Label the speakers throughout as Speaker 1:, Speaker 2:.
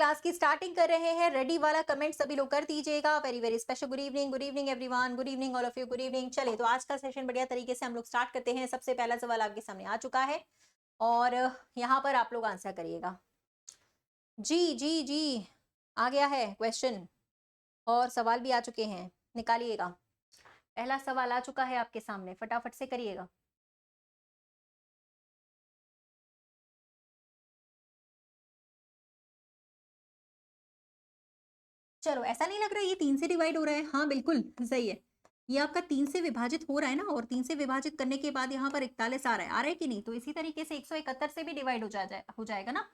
Speaker 1: Class की starting कर रहे हैं। रेडी वाला कमेंट सभी लोग कर दीजिएगा। Very very special good evening everyone, good evening all of you, good evening. चलिए तो आज का सेशन बढ़िया तरीके से हम लोग स्टार्ट करते हैं। सबसे पहला सवाल आपके सामने आ चुका है और यहाँ पर आप लोग आंसर करिएगा। जी जी जी, आ गया है क्वेश्चन और सवाल भी आ चुके हैं, निकालिएगा। पहला सवाल आ चुका है आपके सामने, फटाफट से करिएगा। चलो, ऐसा नहीं लग रहा है ये 3 से डिवाइड हो रहा है? हाँ बिल्कुल सही है, ये आपका 3 से विभाजित हो रहा है ना, और 3 से विभाजित करने के बाद यहाँ पर 41 आ रहा है कि नहीं? तो इसी तरीके से 171 से भी डिवाइड हो जाएगा ना।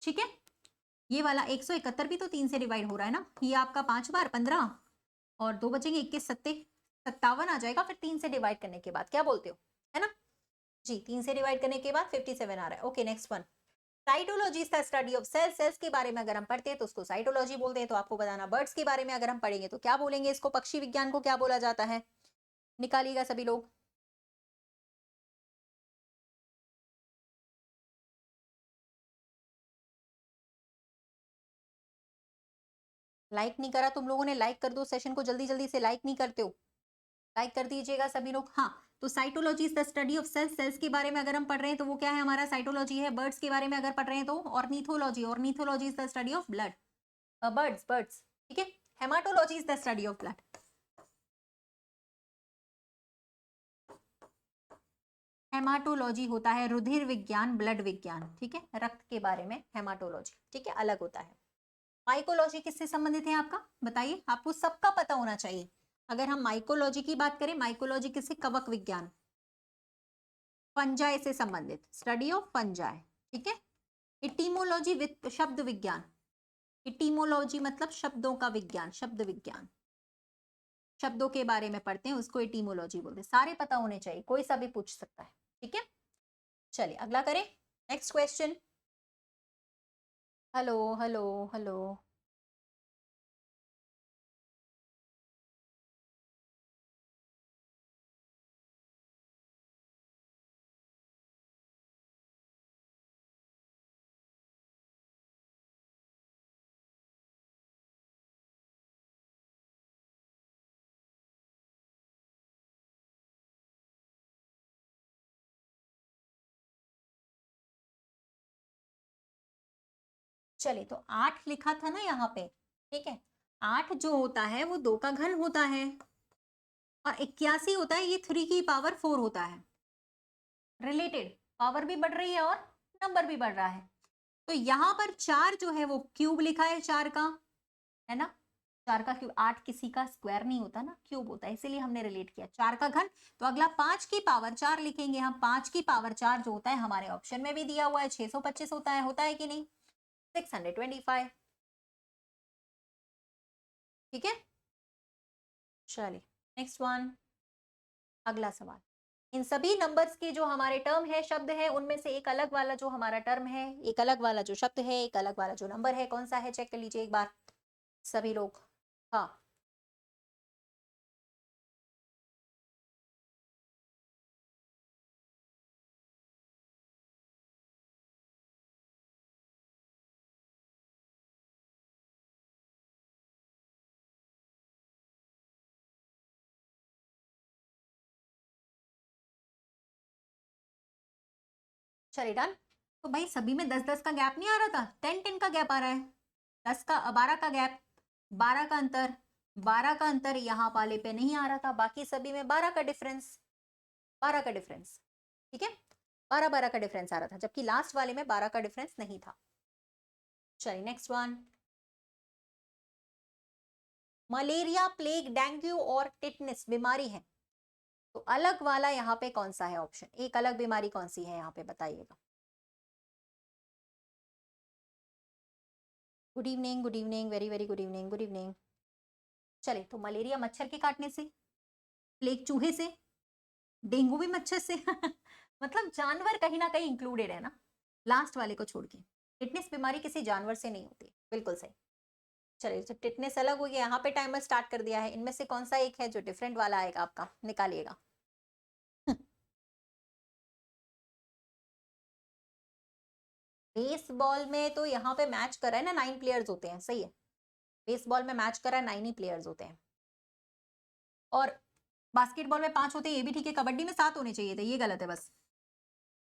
Speaker 1: ठीक है, ये वाला 171 भी तो 3 से डिवाइड हो रहा है ना। ये आपका 5 बार 15 और 2 बचेंगे 21 सत्ते 57 आ जाएगा फिर 3 से डिवाइड करने के बाद। क्या बोलते हो, है ना जी? 3 से डिवाइड करने के बाद 57 आ रहा है। Okay, next one. Cytology is the study of cells. Cells के बारे में अगर हम पढ़ते हैं तो उसको साइटोलॉजी बोलते हैं। तो आपको बताना, बर्ड्स के बारे में अगर हम पढ़ेंगे तो क्या बोलेंगे इसको? पक्षी विज्ञान को क्या बोला जाता है? निकालिएगा सभी लोग। लाइक नहीं करा तुम लोगों ने, लाइक कर दो सेशन को, जल्दी जल्दी से लाइक नहीं करते हो, लाइक कर दीजिएगा सभी लोग। हाँ, तो cytology is the study of cells. Cells के बारे में अगर हम पढ़ रहे हैं तो वो क्या है हमारा? साइटोलॉजी है। बर्ड्स के बारे में अगर पढ़ रहे हैं तो ornithology. Ornithology is the study of blood, birds birds. ठीक है, haematology is the study of blood. Haematology होता है रुधिर विज्ञान, ब्लड विज्ञान। ठीक है, रक्त के बारे में हेमाटोलॉजी, ठीक है, अलग होता है। माइकोलॉजी किससे संबंधित है आपका? बताइए, आपको सबका पता होना चाहिए। अगर हम माइकोलॉजी की बात करें, माइकोलॉजी किससे? कवक विज्ञान, फंजाई से संबंधित, स्टडी ऑफ फंजाई। ठीक है, इटीमोलॉजी विद शब्द विज्ञान। इटीमोलॉजी मतलब शब्दों का विज्ञान, शब्द विज्ञान, शब्दों के बारे में पढ़ते हैं उसको इटीमोलॉजी बोलते हैं। सारे पता होने चाहिए, कोई सा भी पूछ सकता है। ठीक है, चलिए अगला करें। Next question. Hello hello hello, चलिए तो 8 लिखा था ना यहाँ पे। ठीक है, 8 जो होता है वो 2 का घन होता है और 81 होता है, ये 3 की पावर 4 होता है। रिलेटेड, पावर भी बढ़ रही है और नंबर भी बढ़ रहा है। तो यहाँ पर 4 जो है वो क्यूब लिखा है, 4 का, है ना? 4 का क्यूब, 8 किसी का स्क्वायर नहीं होता ना, क्यूब होता है, इसीलिए हमने रिलेट किया 4 का घन। तो अगला 5 की पावर 4 लिखेंगे हम। 5 की पावर 4 जो होता है हमारे ऑप्शन में भी दिया हुआ है 625 होता है कि नहीं? 625। ठीक है, चलिए नेक्स्ट वन, अगला सवाल। इन सभी नंबर्स के जो हमारे टर्म है, शब्द है, उनमें से एक अलग वाला जो हमारा टर्म है, एक अलग वाला जो शब्द है, एक अलग वाला जो नंबर है, कौन सा है? चेक कर लीजिए एक बार सभी लोग। हाँ, चलिए डन। तो भाई सभी में 10-10 का गैप नहीं आ रहा था? 10-10 का गैप आ रहा है, 10 का 12 का गैप, 12 का अंतर, 12 का अंतर यहाँ वाले पे नहीं आ रहा था, बाकी सभी में 12 का डिफरेंस, 12 का डिफरेंस। ठीक है, 12-12 का डिफरेंस आ रहा था, जबकि लास्ट वाले में 12 का डिफरेंस नहीं था। चलिए next one. Malaria, plague, dengue और टिटनेस बीमारी है, तो अलग वाला यहाँ पे कौन सा है ऑप्शन? एक अलग बीमारी कौन सी है यहाँ पे बताइएगा। Good evening, very very good evening, good evening. चले तो मलेरिया मच्छर के काटने से, प्लेग चूहे से, डेंगू भी मच्छर से मतलब जानवर कहीं ना कहीं इंक्लूडेड है ना, लास्ट वाले को छोड़ के। टिटनेस बीमारी किसी जानवर से नहीं होती, बिल्कुल सही। चलिए तो टिटनेस अलग हो गया, यहाँ पे टाइमर स्टार्ट कर दिया है। इनमें से कौन सा एक है जो डिफरेंट वाला आएगा आपका? निकालिएगा बेसबॉल में तो यहाँ पे मैच कर रहा है ना, 9 प्लेयर्स होते हैं, सही है। बेसबॉल में मैच कर रहा है 9 ही प्लेयर्स होते हैं, और बास्केटबॉल में 5 होते हैं, ये भी ठीक है। कबड्डी में 7 होने चाहिए थे, ये गलत है, बस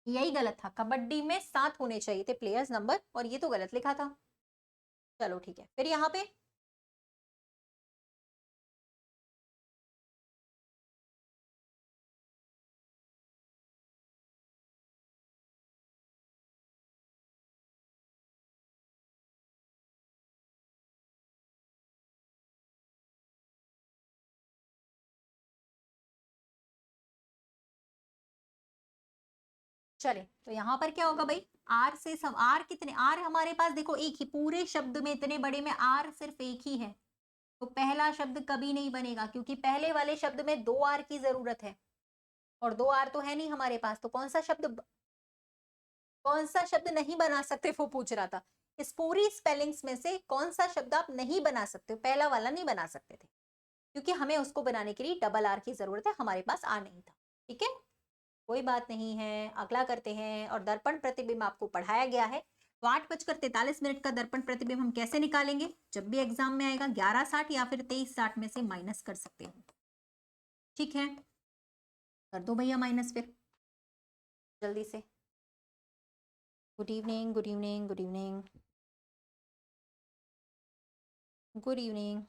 Speaker 1: यही गलत था। कबड्डी में 7 होने चाहिए थे प्लेयर्स नंबर, और ये तो गलत लिखा था। चलो ठीक है, फिर यहाँ पे चले, तो यहाँ पर क्या होगा भाई, आर से सम, आर कितने, आर हमारे पास देखो एक ही, पूरे शब्द में इतने बड़े में आर सिर्फ एक ही है, तो पहला शब्द कभी नहीं बनेगा, क्योंकि पहले वाले शब्द में 2 आर की जरूरत है, और 2 आर तो है नहीं हमारे पास, तो कौन सा शब्द नहीं बना सकते, वो पूछ रहा था। इस पूरी स्पेलिंग्स में से कौन सा शब्द आप नहीं बना सकते हो, पहला वाला नहीं बना सकते थे, क्योंकि हमें उसको बनाने के लिए डबल आर की जरूरत है, हमारे पास आर नहीं था। ठीक है, कोई बात नहीं है, अगला करते हैं। और दर्पण प्रतिबिंब आपको पढ़ाया गया है, तो 8:43 का दर्पण प्रतिबिंब हम कैसे निकालेंगे, जब भी एग्जाम में आएगा 11:60 या फिर 23:60 में से माइनस कर सकते हो। ठीक है, कर दो भैया माइनस फिर जल्दी से। Good evening, good evening, good evening, good evening.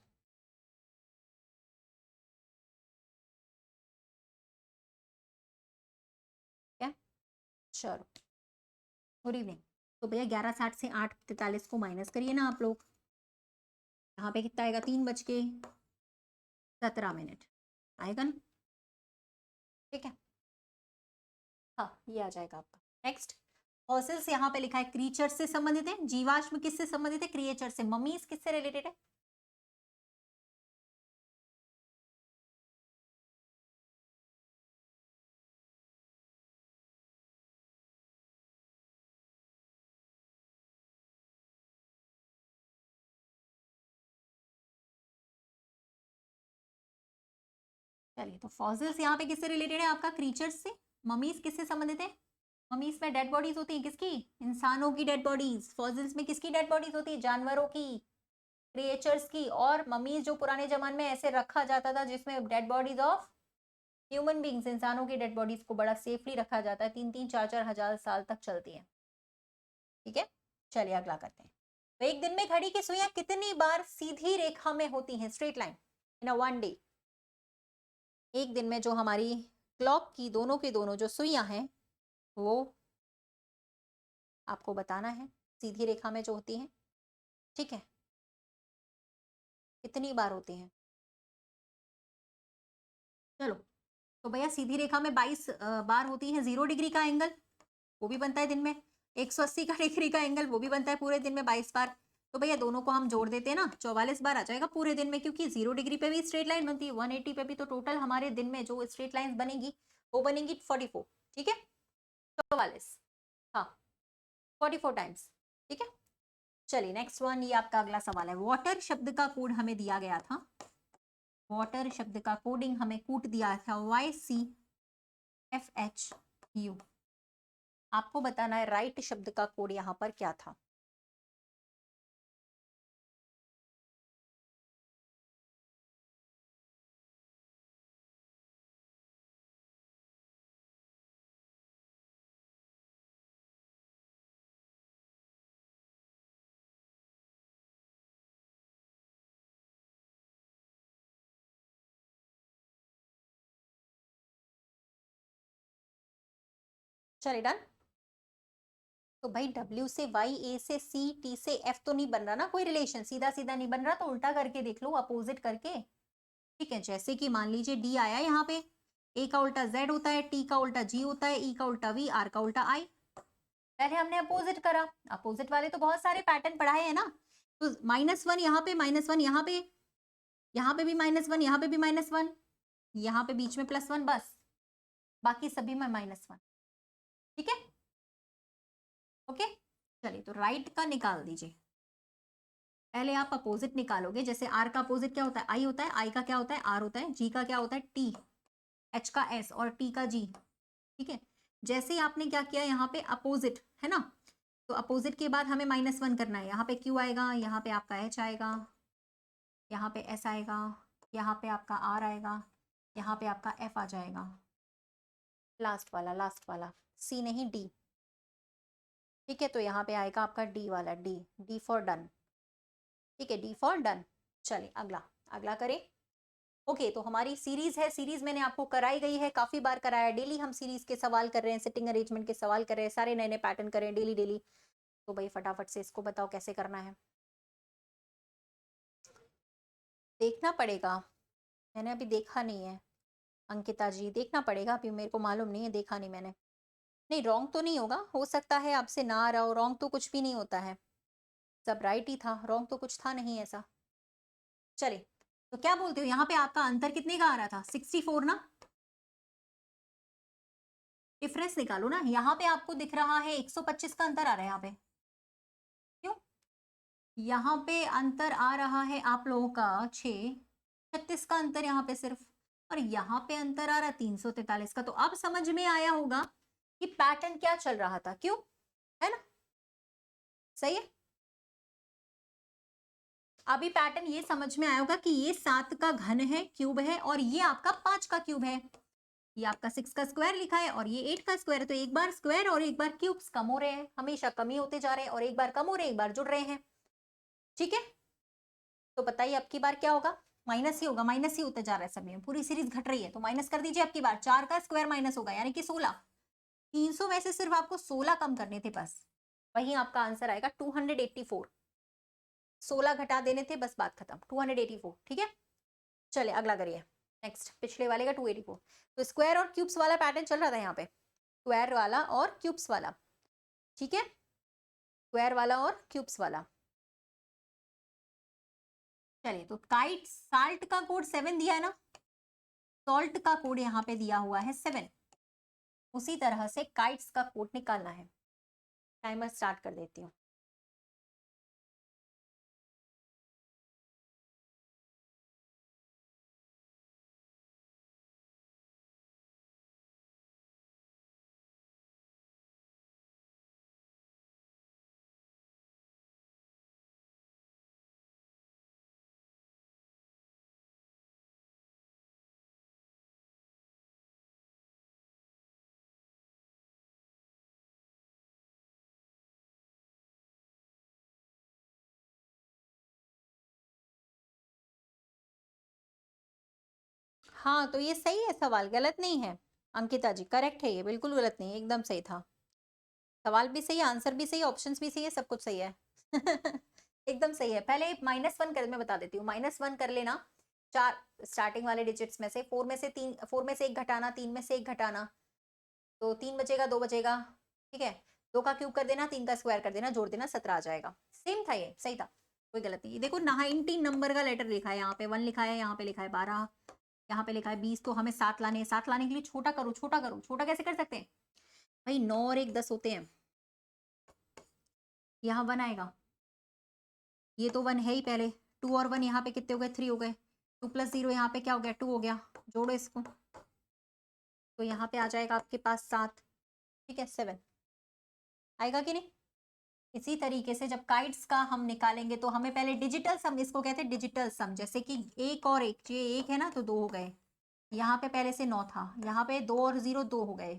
Speaker 1: क्या, चलो गुड इवनिंग। तो भैया 11:60 से 8:43 को माइनस करिए ना आप लोग, यहाँ पे कितना आएगा, 3:17 आएगा ना। ठीक है, हाँ ये आ जाएगा आपका। नेक्स्ट, फॉसिल्स यहाँ पे लिखा है क्रीचर से संबंधित है, जीवाश्म किससे संबंधित है, क्रिएचर से। मम्मीज किससे रिलेटेड है, चलिए तो फॉसिल्स यहाँ पे किससे रिलेटेड है आपका, क्रीचर्स से। ममीज किससे संबंधित है, ममीज में डेड बॉडीज होती है, किसकी, इंसानों की डेड बॉडीज। फॉसिल्स में किसकी डेड बॉडीज होती है, जानवरों की, क्रिएचर्स की। और ममीज जो पुराने जमाने में ऐसे रखा जाता था, जिसमें dead bodies of human beings, इंसानों की डेड बॉडीज को बड़ा सेफली रखा जाता है, 3-4 हजार साल तक चलती है। ठीक है, चलिए अगला करते हैं। तो एक दिन में घड़ी की सुइयां कितनी बार सीधी रेखा में होती हैं, straight line, in a one day. एक दिन में जो हमारी क्लॉक की दोनों के दोनों जो सुइयां हैं, वो आपको बताना है, सीधी रेखा में जो होती हैं। ठीक है, कितनी बार होती हैं। चलो, तो भैया सीधी रेखा में 22 बार होती है। 0 डिग्री का एंगल, वो भी बनता है दिन में। 180 का डिग्री का एंगल, वो भी बनता है पूरे दिन में 22 बार। तो भैया दोनों को हम जोड़ देते हैं ना, 44 बार आ जाएगा पूरे दिन में, क्योंकि 0 डिग्री पे भी स्ट्रेट लाइन बनती है, 180 पे भी। तो टोटल हमारे दिन में जो स्ट्रेट लाइन बनेगी वो बनेगी 44। ठीक है, 44, हाँ 44 टाइम्स। ठीक है, चलिए नेक्स्ट वन, ये आपका अगला सवाल है। वाटर शब्द का कोड हमें दिया गया था, वाटर शब्द का कोडिंग हमें कूट दिया था, YCFHU। आपको बताना है राइट शब्द का कोड यहाँ पर क्या था। चलिए डन। तो भाई W से Y, A से C, T से F तो नहीं बन रहा ना कोई रिलेशन, सीधा सीधा नहीं बन रहा, तो उल्टा करके देख लो, अपोजिट करके। ठीक है, जैसे कि मान लीजिए D आया यहाँ पे, A का उल्टा Z होता है, T का उल्टा G होता है, E का उल्टा V, R का उल्टा I। पहले हमने अपोजिट करा, अपोजिट वाले तो बहुत सारे पैटर्न पढ़ाए हैं ना। तो -1 यहाँ पे, -1 यहाँ पे, यहाँ पे भी -1, यहाँ पे भी -1, यहाँ पे बीच में +1, बस बाकी सभी में -1। ठीक है, ओके। चलिए तो राइट का निकाल दीजिए। पहले आप अपोजिट निकालोगे, जैसे आर का अपोजिट क्या होता है, आई होता है, आई का क्या होता है, आर होता है, जी का क्या होता है, टी, एच का एस और टी का जी। ठीक है, जैसे ही आपने क्या किया यहाँ पे अपोजिट, है ना, तो अपोजिट के बाद हमें -1 करना है। यहाँ पे Q आएगा, यहाँ पे आपका H आएगा, यहाँ पे S आएगा, यहाँ पे आपका R आएगा, यहाँ पे आपका F आ जाएगा। लास्ट वाला C नहीं D। ठीक है, तो यहाँ पे आएगा आपका D वाला, D फॉर डन। ठीक है, D फॉर डन। चलिए अगला करें। ओके, तो हमारी सीरीज है, सीरीज मैंने आपको कराई गई है, काफी बार कराया। डेली हम सीरीज के सवाल कर रहे हैं, सिटिंग अरेंजमेंट के सवाल कर रहे हैं, सारे नए नए पैटर्न कर रहे हैं डेली। तो भाई फटाफट से इसको बताओ कैसे करना है। देखना पड़ेगा, मैंने अभी देखा नहीं है। अंकिता जी देखना पड़ेगा, अभी मेरे को मालूम नहीं है, देखा नहीं मैंने। नहीं, रॉन्ग तो नहीं होगा, हो सकता है आपसे ना आ रहा हो। रॉन्ग तो कुछ भी नहीं होता है, सब राइट ही था, रॉन्ग तो कुछ था नहीं ऐसा। चलिए, तो क्या बोलते हो, यहाँ पे आपका अंतर कितने का आ रहा था? 64 ना। डिफरेंस निकालो ना। यहाँ पे आपको दिख रहा है 125 का अंतर आ रहा है यहाँ पे। क्यों? यहाँ पे अंतर आ रहा है आप लोगों का 36 का अंतर यहाँ पे सिर्फ, और यहाँ पे अंतर आ रहा है 343 का। तो अब समझ में आया होगा कि पैटर्न क्या चल रहा था, क्यों? है ना, सही है। अभी पैटर्न ये समझ में आया होगा कि ये 7 का घन है, क्यूब है, और ये आपका 5 का क्यूब है। ये आपका 6 का स्क्वायर लिखा है और ये 8 का स्क्वायर है। तो एक बार स्क्वायर और एक बार क्यूब्स कम हो रहे हैं, हमेशा कम ही होते जा रहे हैं, और एक बार कम हो रहे हैं, एक बार जुड़ रहे हैं। ठीक है, तो बताइए अब की बार क्या होगा? माइनस ही होगा, माइनस ही होते जा रहा है सभी में, पूरी सीरीज घट रही है तो माइनस कर दीजिए। अब की बार 4 का स्क्वायर माइनस होगा, यानी कि 16। 300 में से सिर्फ आपको 16 कम करने थे बस, वही आपका आंसर आएगा 284। 16 घटा देने थे, बस बात खत्म, 284। ठीक है, चले अगला करिए। नेक्स्ट, पिछले वाले का 284। तो स्क्वायर और क्यूब्स वाला पैटर्न चल रहा था यहाँ पे, स्क्वायर वाला और क्यूब्स वाला। ठीक है, स्क्वायर वाला और क्यूब्स वाला। चलिए, तो काइट साल्ट का कोड 7 दिया है ना, सॉल्ट का कोड यहाँ पे दिया हुआ है 7। उसी तरह से काइट्स का कोड निकालना है। टाइमर स्टार्ट कर देती हूँ। हाँ, तो ये सही है, सवाल गलत नहीं है अंकिता जी, करेक्ट है, ये बिल्कुल गलत नहीं है, एकदम सही था। सवाल भी सही है, आंसर भी सही है, ऑप्शंस भी सही है, सब कुछ सही है। एकदम सही है। पहले -1 कर, मैं बता देती हूँ, -1 कर लेना। 4 स्टार्टिंग वाले डिजिट्स में से 4 में से 3, 4 में से 1 घटाना, 3 में से 1 घटाना, तो 3 बचेगा, 2 बचेगा। ठीक है, 2 का क्यूब कर देना, 3 का स्क्वायर कर देना, जोड़ देना, 17 आ जाएगा। सेम था, ये सही था, कोई गलत नहीं। देखो 19 नंबर का लेटर लिखा है, यहाँ पे 1 लिखा है, यहाँ पे लिखा है 12, यहाँ पे लिखा है 20। तो हमें 7 लाने हैं। 7 लाने के लिए छोटा करो, छोटा करो। छोटा कैसे कर सकते हैं भाई? 9 और 1 10 होते हैं, यहाँ 1 आएगा, ये तो 1 है ही पहले। 2 और 1 यहाँ पे कितने हो गए? 3 हो गए। 2 + 0 यहाँ पे क्या हो गया? 2 हो गया। जोड़ो इसको, तो यहाँ पे आ जाएगा आपके पास 7। ठीक है, 7 आएगा कि नहीं? इसी तरीके से जब काइट्स का हम निकालेंगे तो हमें पहले डिजिटल सम, इसको कहते हैं डिजिटल सम। जैसे कि 1 और 1, ये 1 है ना, तो 2 हो गए। यहाँ पे पहले से 9 था, यहाँ पे 2 और 0 2 हो गए।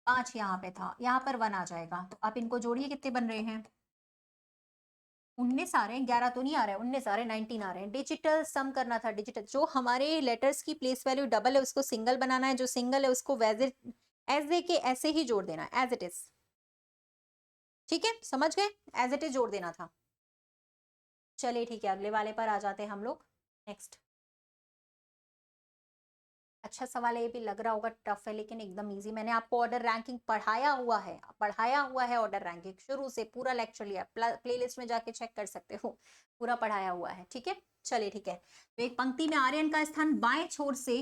Speaker 1: 5 यहाँ पे था, यहाँ पर 1 आ जाएगा। तो आप इनको जोड़िए, कितने बन रहे हैं? 19 आ रहे हैं, 11 तो नहीं आ रहे हैं, 19 आ रहे हैं, 19 आ रहे हैं। डिजिटल सम करना था, डिजिटल। जो हमारे लेटर्स की प्लेस वैल्यू डबल है उसको सिंगल बनाना है, जो सिंगल है उसको एज ए के ऐसे ही जोड़ देना, एज इट इज। ठीक है, समझ गए? एज इट इज जोड़ देना था। चलिए ठीक है, अगले वाले पर आ जाते हैं हम लोग। नेक्स्ट, अच्छा सवाल है, ये भी लग रहा होगा टफ है, लेकिन एकदम इजी। मैंने आपको ऑर्डर रैंकिंग पढ़ाया हुआ है ऑर्डर रैंकिंग शुरू से, पूरा लेक्चर लिया, प्लेलिस्ट में जाके चेक कर सकते हो, पूरा पढ़ाया हुआ है। ठीक है, चलिए ठीक है। तो एक पंक्ति में आर्यन का स्थान बाएं छोर से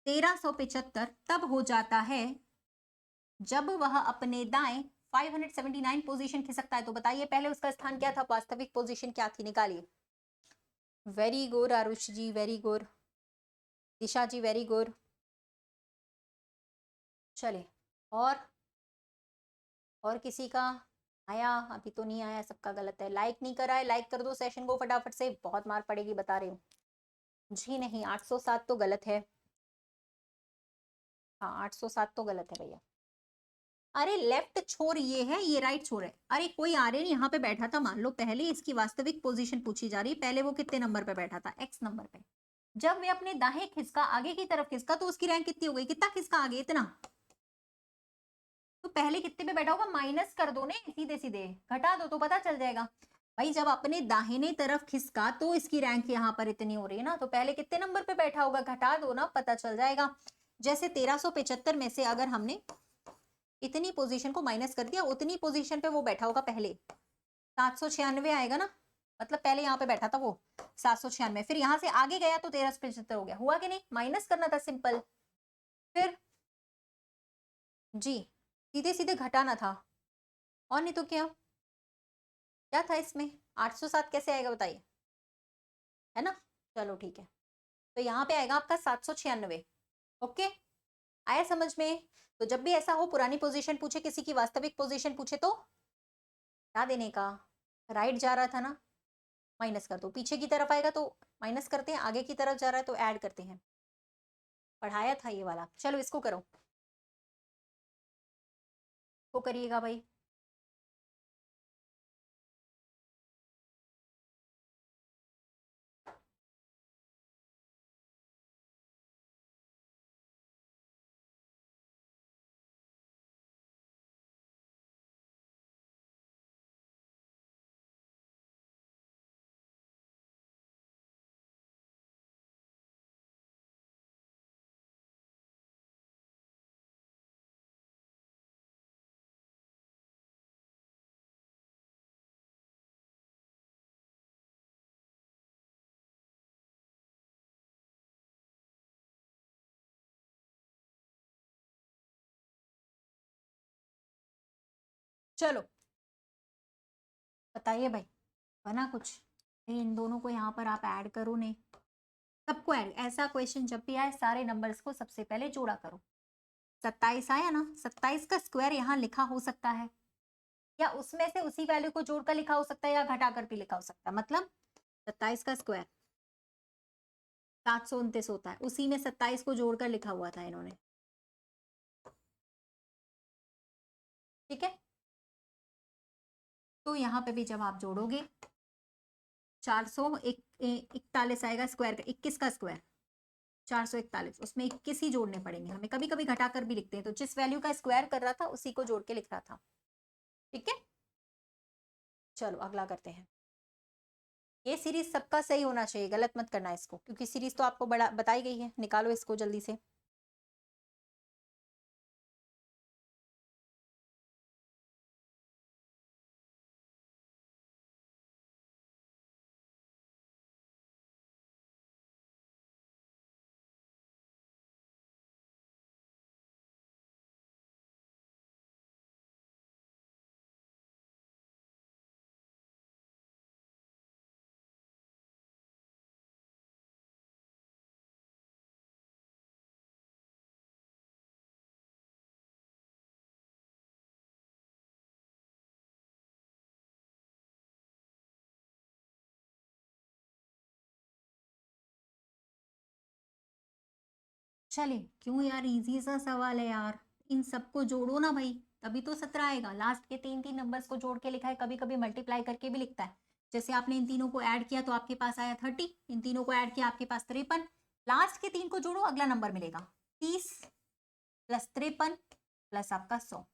Speaker 1: 1375 तब हो जाता है जब वह अपने दाएं 579 पोजीशन खिसकता है। तो बताइए पहले उसका स्थान क्या था, वास्तविक पोजीशन क्या थी, निकालिए। वेरी गुड आरुष जी, वेरी गुड। दिशा जी, वेरी गुड। चलिए, और किसी का आया? अभी तो नहीं आया, सबका गलत है। लाइक नहीं करा है, लाइक कर दो सेशन को फटाफट से, बहुत मार पड़ेगी बता रही हूँ। जी नहीं, 807 तो गलत है। हाँ 807 तो गलत है भैया। अरे लेफ्ट छोर ये है, ये राइट छोर है। अरे कोई आर्यन यहाँ पे बैठा था, मान लो पहले इसकी वास्तविक पोजीशन पूछी जा रही है, पहले वो कितने नंबर पे बैठा था? एक्स नंबर पे। जब वे अपने दाएं खिसका, आगे की तरफ खिसका, तो उसकी रैंक कितनी हो गई? कितना खिसका आगे? इतना। तो पहले कितने पे बैठा होगा? माइनस कर दो ने, सीधे सीधे घटा दो तो पता चल जाएगा। भाई जब अपने दाहिने तरफ खिसका तो इसकी रैंक यहाँ पर इतनी हो रही है ना, तो पहले कितने नंबर पे बैठा होगा? घटा दो ना, पता चल जाएगा। जैसे 1375 में से अगर हमने इतनी पोजीशन को माइनस कर दिया, उतनी पोजीशन पे वो बैठा होगा पहले। 796 आएगा ना, मतलब पहले यहाँ पे बैठा था वो 796, फिर यहाँ से आगे गया तो 1375 हो गया। हुआ कि नहीं? माइनस करना था सिंपल। फिर जी सीधे सीधे घटाना था, और नहीं तो क्या। क्या था इसमें? 807 कैसे आएगा बताइए? है ना? चलो ठीक है, तो यहाँ पे आएगा आपका 796। ओके, आया समझ में? तो जब भी ऐसा हो, पुरानी पोजीशन पूछे, किसी की वास्तविक पोजीशन पूछे, तो क्या देने का? राइट जा रहा था ना, माइनस कर दो। पीछे की तरफ आएगा तो माइनस करते हैं, आगे की तरफ जा रहा है तो ऐड करते हैं। पढ़ाया था ये वाला। चलो इसको करो, को करिएगा भाई। चलो बताइए भाई, बना कुछ? इन दोनों को यहाँ पर आप ऐड करो ने, सबको ऐड। ऐसा क्वेश्चन जब भी आए, सारे नंबर्स को सबसे पहले जोड़ा करो। 27 आया ना, 27 का स्क्वायर यहाँ लिखा हो सकता है, या उसमें से उसी वैल्यू को जोड़कर लिखा हो सकता है, या घटाकर भी लिखा हो सकता है। मतलब 27 का स्क्वायर 729 होता है, उसी में 27 को जोड़कर लिखा हुआ था इन्होंने। ठीक है, तो यहाँ पे भी जब आप जोड़ोगे 441 आएगा स्क्वायर का, 21 का स्क्वायर 441, उसमें 21 ही जोड़ने पड़ेंगे हमें। कभी कभी घटाकर भी लिखते हैं, तो जिस वैल्यू का स्क्वायर कर रहा था उसी को जोड़ के लिख रहा था। ठीक है, चलो अगला करते हैं। ये सीरीज सबका सही होना चाहिए, गलत मत करना इसको, क्योंकि सीरीज तो आपको बड़ा बताई गई है। निकालो इसको जल्दी से। चलिए, क्यों यार, इजी सा सवाल है यार। इन सबको जोड़ो ना भाई, तभी तो 17 आएगा। लास्ट के तीन तीन नंबर्स को जोड़ के लिखा है, कभी कभी मल्टीप्लाई करके भी लिखता है। जैसे आपने इन तीनों को ऐड किया तो आपके पास आया 30, इन तीनों को ऐड किया आपके पास 53। लास्ट के तीन को जोड़ो, अगला नंबर मिलेगा 30 प्लस 53 प्लस आपका 100,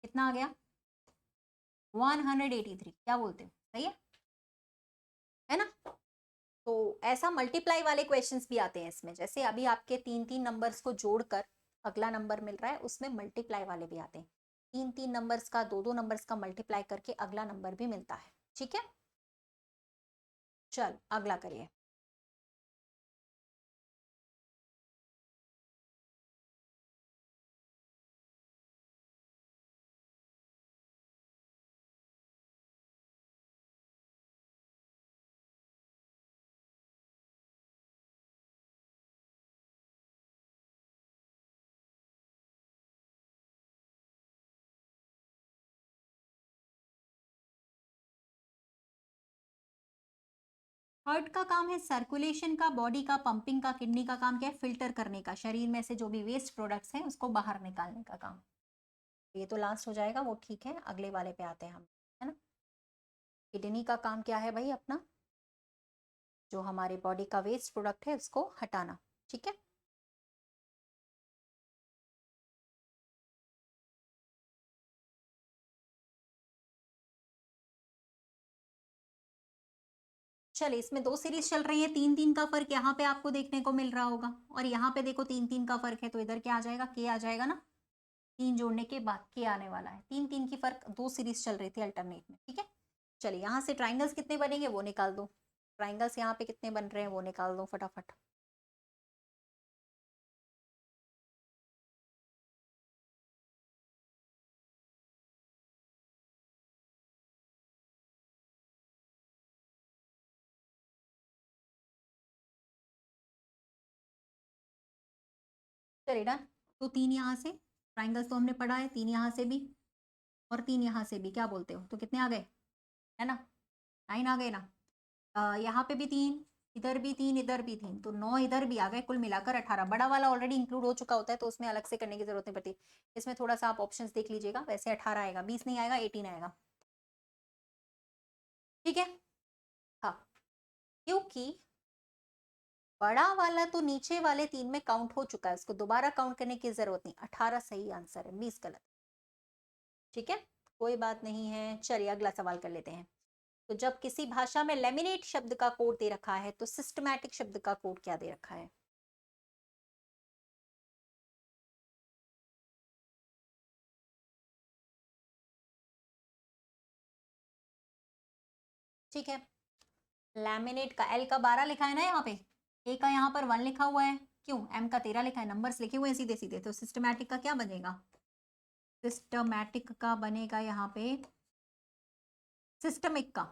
Speaker 1: कितना आ गया? 183। क्या बोलते हो, सही है ना? तो ऐसा मल्टीप्लाई वाले क्वेश्चंस भी आते हैं इसमें। जैसे अभी आपके तीन तीन नंबर्स को जोड़कर अगला नंबर मिल रहा है, उसमें मल्टीप्लाई वाले भी आते हैं। तीन तीन नंबर्स का, दो दो नंबर्स का मल्टीप्लाई करके अगला नंबर भी मिलता है। ठीक है, चल अगला करिए। हार्ट का काम है सर्कुलेशन का, बॉडी का पंपिंग का, किडनी का काम क्या है फिल्टर करने का, शरीर में से जो भी वेस्ट प्रोडक्ट्स हैं उसको बाहर निकालने का काम। ये तो लास्ट हो जाएगा, वो ठीक है, अगले वाले पे आते हैं हम, है ना। किडनी का काम क्या है भाई अपना, जो हमारे बॉडी का वेस्ट प्रोडक्ट है उसको हटाना, ठीक है। चलिए इसमें दो सीरीज चल रही है, 3-3 का फर्क यहाँ पे आपको देखने को मिल रहा होगा, और यहाँ पे देखो 3-3 का फर्क है, तो इधर क्या आ जाएगा, के आ जाएगा ना, 3 जोड़ने के बाद के आने वाला है। 3-3 की फर्क, दो सीरीज चल रही थी अल्टरनेट में, ठीक है। चलिए यहाँ से ट्राइंगल्स कितने बनेंगे वो निकाल दो, ट्राइंगल्स यहाँ पे कितने बन रहे हैं वो निकाल दो फटाफट। चलिए डन। तो 3 यहाँ से, ट्राइंगल्स तो हमने पढ़ा है, 3 यहाँ से भी और 3 यहाँ से भी, क्या बोलते हो, तो कितने आ गए, है ना, 9 आ गए ना। यहाँ पे भी 3, इधर भी 3, इधर भी 3, तो 9 इधर भी आ गए, कुल मिलाकर 18। बड़ा वाला ऑलरेडी इंक्लूड हो चुका होता है तो उसमें अलग से करने की जरूरत नहीं पड़ती। इसमें थोड़ा सा आप ऑप्शंस देख लीजिएगा, वैसे 18 आएगा, 20 नहीं आएगा, 18 आएगा, ठीक है। हाँ, क्योंकि बड़ा वाला तो नीचे वाले 3 में काउंट हो चुका है, उसको दोबारा काउंट करने की जरूरत नहीं। 18 सही आंसर है, 20 गलत, ठीक है, कोई बात नहीं है। चलिए अगला सवाल कर लेते हैं। तो जब किसी भाषा में लेमिनेट शब्द का कोड दे रखा है तो सिस्टमैटिक शब्द का कोड क्या दे रखा है। ठीक है, लैमिनेट का एल का 12 लिखा है ना यहाँ पे, ए का यहाँ पर 1 लिखा हुआ है, क्यों, एम का 13 लिखा है, नंबर्स लिखे हुए हैं सीधे सीधे, तो सिस्टमैटिक का क्या बनेगा, सिस्टमैटिक का बनेगा यहाँ पे सिस्टमिक का,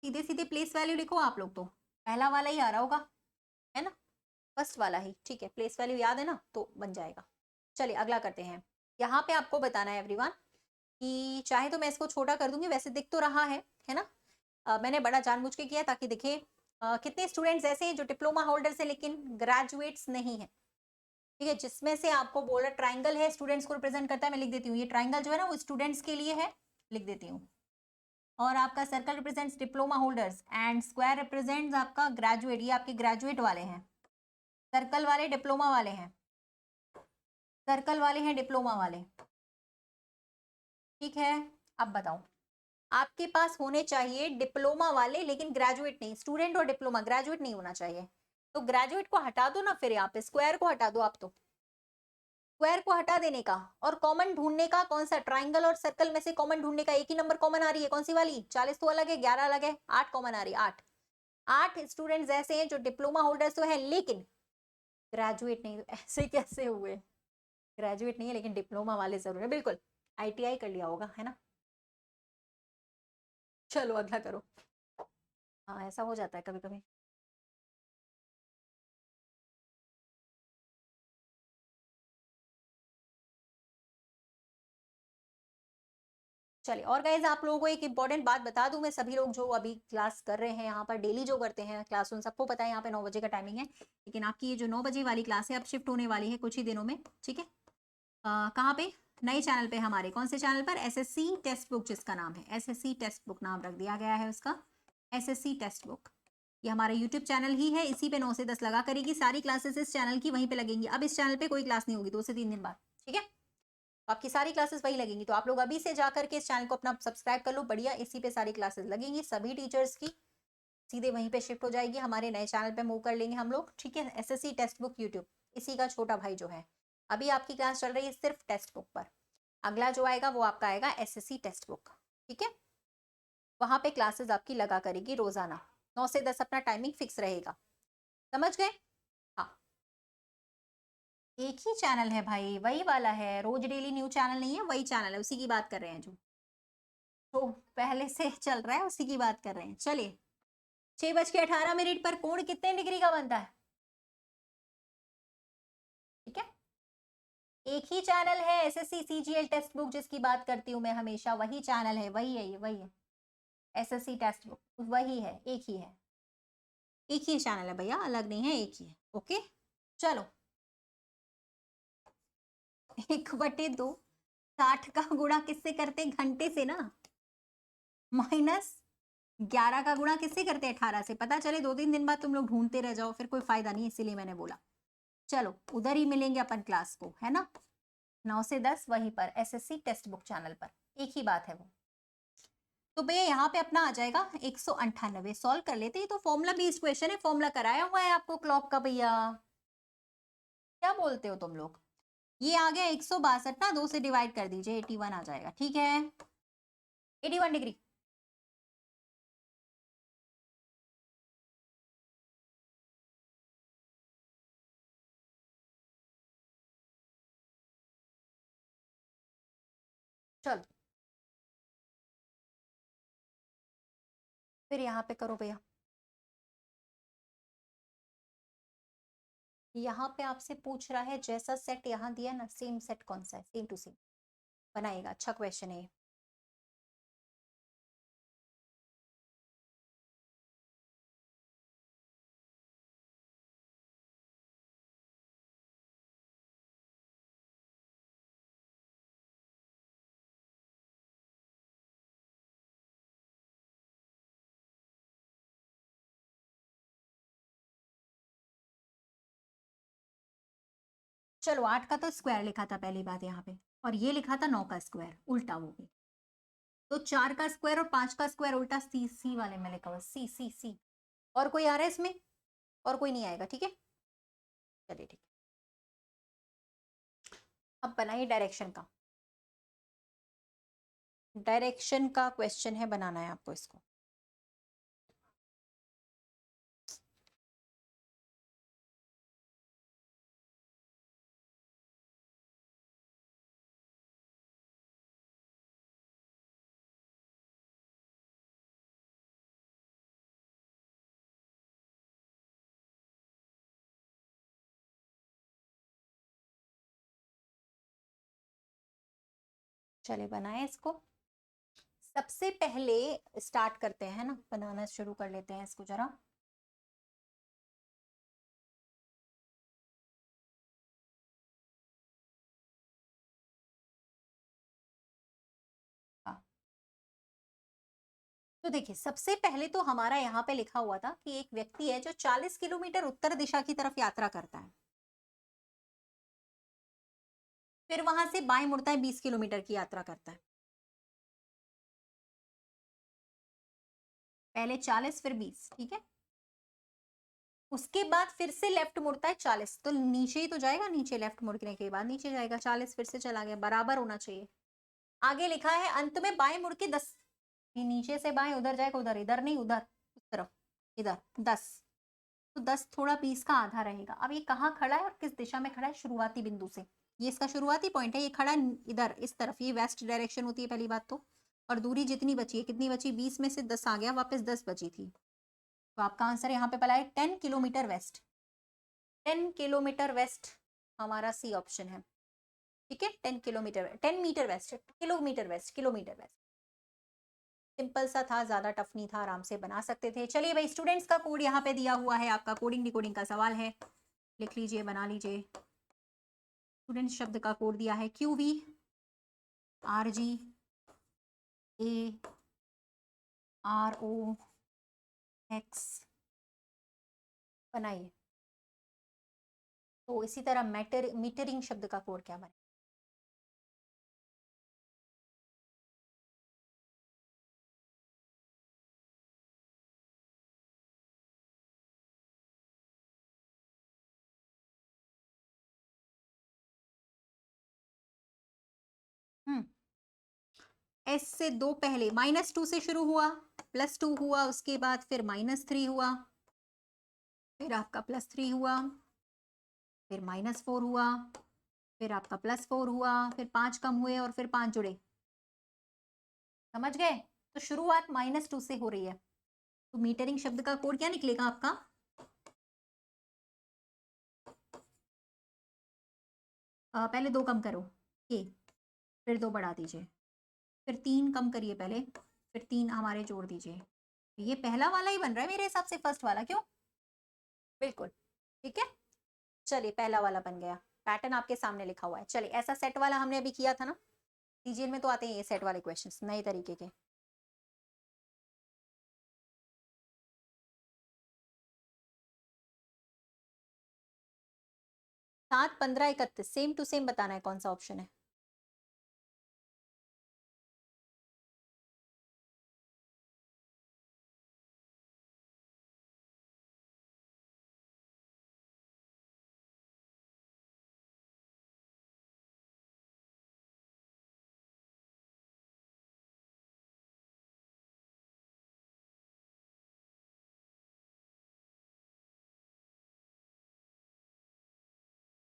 Speaker 1: सीधे सीधे प्लेस वैल्यू लिखो आप लोग, तो पहला वाला ही आ रहा होगा, है ना, फर्स्ट वाला ही, ठीक है, प्लेस वैल्यू याद है ना तो बन जाएगा। चलिए अगला करते हैं। यहाँ पे आपको बताना है एवरीवन कि चाहे तो मैं इसको छोटा कर दूंगी, वैसे दिख तो रहा है ना, मैंने बड़ा जानबूझ के किया ताकि दिखे। कितने स्टूडेंट्स ऐसे हैं जो डिप्लोमा होल्डर्स है लेकिन ग्रेजुएट्स नहीं है, ठीक है, जिसमें से आपको बोला ट्राइंगल है स्टूडेंट्स को रिप्रेजेंट करता है, मैं लिख देती हूँ, ये ट्राइंगल जो है ना वो स्टूडेंट्स के लिए है, लिख देती हूँ। और आपका circle represents diploma holders and square represents आपका ग्रेजुएट, ये आपके ग्रेजुएट वाले हैं, सर्कल वाले डिप्लोमा वाले हैं, सर्कल वाले हैं डिप्लोमा वाले, ठीक है। अब बताओ, आपके पास होने चाहिए डिप्लोमा वाले लेकिन ग्रेजुएट नहीं, स्टूडेंट और डिप्लोमा, ग्रेजुएट नहीं होना चाहिए, तो ग्रेजुएट को हटा दो ना, फिर यहाँ पे स्क्वायर को हटा दो आप, तो स्क्वायर को हटा देने का और कॉमन ढूंढने का, कौन सा, ट्राइंगल और सर्कल में से कॉमन ढूंढने का, एक ही नंबर कॉमन आ रही है, कौन सी वाली, 40 तो अलग है, 11 अलग है, 8 कॉमन आ रही है, 8। 8 स्टूडेंट्स ऐसे हैं जो डिप्लोमा होल्डर्स तो है लेकिन ग्रेजुएट नहीं, ऐसे कैसे हुए, ग्रेजुएट नहीं है लेकिन डिप्लोमा वाले जरूर है, बिल्कुल आईटीआई कर लिया होगा, है ना। चलो अगला करो। हाँ ऐसा हो जाता है कभी कभी। चलिए, और गाइज आप लोगों को एक इंपॉर्टेंट बात बता दूं, मैं सभी लोग जो अभी क्लास कर रहे हैं यहाँ पर डेली जो करते हैं क्लास, उन सबको पता है यहाँ पे 9 बजे का टाइमिंग है, लेकिन आपकी ये जो 9 बजे वाली क्लास है अब शिफ्ट होने वाली है कुछ ही दिनों में, ठीक है। कहाँ पे, नए चैनल पे, हमारे कौन से चैनल पर, एसएससी टेक्स्ट बुक, जिसका नाम है एसएससी टेक्स्ट बुक, नाम रख दिया गया है उसका एसएससी टेक्स्ट बुक। ये हमारा यूट्यूब चैनल ही है, इसी पे 9 से 10 लगा करेगी, सारी क्लासेस इस चैनल की वहीं पे लगेंगी। अब इस चैनल पे कोई क्लास नहीं होगी 2 से 3 दिन बाद, ठीक है, तो आपकी सारी क्लासेस वही लगेंगी, तो आप लोग अभी से जाकर के इस चैनल को अपना सब्सक्राइब कर लो, बढ़िया, इसी पे सारी क्लासेस लगेंगी, सभी टीचर्स की सीधे वहीं पे शिफ्ट हो जाएगी, हमारे नए चैनल पे मूव कर लेंगे हम लोग, ठीक है। एसएससी टेक्स्ट बुक यूट्यूब, इसी का छोटा भाई जो है, अभी आपकी क्लास चल रही है सिर्फ टेक्स्ट बुक पर, अगला जो आएगा वो आपका आएगा एसएससी टेक्स्ट बुक, ठीक है, वहां पे क्लासेस आपकी लगा करेगी रोजाना, 9 से 10 अपना टाइमिंग फिक्स रहेगा, समझ गए। हाँ, एक ही चैनल है भाई, वही वाला है, रोज डेली न्यू चैनल नहीं है, वही चैनल है, उसी की बात कर रहे हैं जो तो पहले से चल रहा है, उसी की बात कर रहे हैं। चलिए, 6:18 पर कोण कितने डिग्री का बनता है, ठीक है, एक ही चैनल है एसएससी सीजीएल टेक्स्ट बुक जिसकी बात करती हूँ मैं हमेशा, वही चैनल है, वही है, ये वही है, एसएससी टेक्स्ट बुक वही है, एक ही है, एक ही चैनल है भैया, अलग नहीं है, एक ही है। ओके चलो 1/2 60 का गुणा किससे करते? घंटे से ना। -11 का गुणा किससे करते? 18 से। पता चले 2-3 दिन बाद तुम लोग ढूंढते रह जाओ, फिर कोई फायदा नहीं, इसीलिए मैंने बोला। चलो उधर ही मिलेंगे अपन क्लास को, है ना, 9 से 10 वहीं पर एसएससी टेक्स्ट बुक चैनल पर, एक ही बात है वो। तो भैया यहाँ पे अपना आ जाएगा 198। सॉल्व कर लेते हैं, तो फॉर्मूला बेस्ड क्वेश्चन है, फॉर्मूला कराया हुआ है आपको क्लॉक का भैया। क्या बोलते हो तुम लोग? ये आ गया 162 ना, 2 से डिवाइड कर दीजिए, 81 आ जाएगा। ठीक है 81 डिग्री। चलो फिर यहाँ पे करो भैया। यहाँ पे आपसे पूछ रहा है जैसा सेट यहाँ दिया ना, सेम सेट कौन सा है, सेम टू सेम बनाएगा। अच्छा क्वेश्चन है ये। चलो 8 का तो स्क्वायर लिखा था पहली बात यहाँ पे, और ये लिखा था 9 का स्क्वायर, उल्टा वो भी। तो 4 का स्क्वायर और 5 का स्क्वायर उल्टा, सी सी वाले में लिखा हुआ, सी सी सी। और कोई आ रहा है इसमें? और कोई नहीं आएगा, ठीक है चलिए ठीक है। अब बनाइए डायरेक्शन का। डायरेक्शन का क्वेश्चन है, बनाना है आपको इसको। चलिए बनाए इसको। सबसे पहले स्टार्ट करते हैं ना, बनाना शुरू कर लेते हैं इसको जरा। हाँ। तो देखिए सबसे पहले तो हमारा यहाँ पे लिखा हुआ था कि एक व्यक्ति है जो 40 किलोमीटर उत्तर दिशा की तरफ यात्रा करता है, फिर वहां से बाएं मुड़ता है, 20 किलोमीटर की यात्रा करता है। पहले 40 फिर 20, ठीक है। उसके बाद फिर से लेफ्ट मुड़ता है 40, तो नीचे ही तो जाएगा, नीचे लेफ्ट मुड़ने के बाद नीचे जाएगा, 40 फिर से चला गया, बराबर होना चाहिए। आगे लिखा है अंत में बाएं मुड़ के 10, नीचे से बाएं उधर जाएगा, उधर, इधर नहीं उधर, उस तरफ, इधर 10। तो 10 थोड़ा 20 का आधा रहेगा। अब ये कहाँ खड़ा है और किस दिशा में खड़ा है? शुरुआती बिंदु से, ये इसका शुरुआती पॉइंट है, ये खड़ा है इधर इस तरफ, ये वेस्ट डायरेक्शन होती है पहली बात तो। और दूरी जितनी बची है, कितनी बची? 20 में से 10 आ गया, वापस 10 बची थी। तो आपका आंसर यहाँ पे पड़ा है 10 किलोमीटर वेस्ट। 10 किलोमीटर वेस्ट हमारा सी ऑप्शन है, ठीक है। 10 kilometre, 10 metre west, kilometre west, kilometre west. Simple सा था, ज्यादा टफ नहीं था, आराम से बना सकते थे। चलिए भाई स्टूडेंट्स का कोड यहाँ पे दिया हुआ है, आपका कोडिंग डिकोडिंग का सवाल है, लिख लीजिए, बना लीजिए। स्टूडेंट शब्द का कोड दिया है QVRGAROX, बनाइए। तो इसी तरह मीटरिंग शब्द का कोड क्या बने? एस से 2 पहले, -2 से शुरू हुआ, +2 हुआ, उसके बाद फिर -3 हुआ, फिर आपका +3 हुआ, फिर -4 हुआ, फिर आपका +4 हुआ, फिर 5 कम हुए और फिर 5 जुड़े। समझ गए? तो शुरुआत -2 से हो रही है। तो मीटरिंग शब्द का कोड क्या निकलेगा आपका? पहले 2 कम करो, ये, फिर 2 बढ़ा दीजिए, फिर 3 कम करिए पहले, फिर 3 हमारे जोड़ दीजिए। ये पहला वाला ही बन रहा है मेरे हिसाब से, फर्स्ट वाला क्यों? बिल्कुल ठीक है। चलिए पहला वाला बन गया, पैटर्न आपके सामने लिखा हुआ है। चलिए ऐसा सेट वाला हमने अभी किया था ना, सीजीएल में तो आते हैं ये सेट वाले क्वेश्चंस नए तरीके के। 7, 15, 31 सेम टू सेम बताना है कौन सा ऑप्शन है।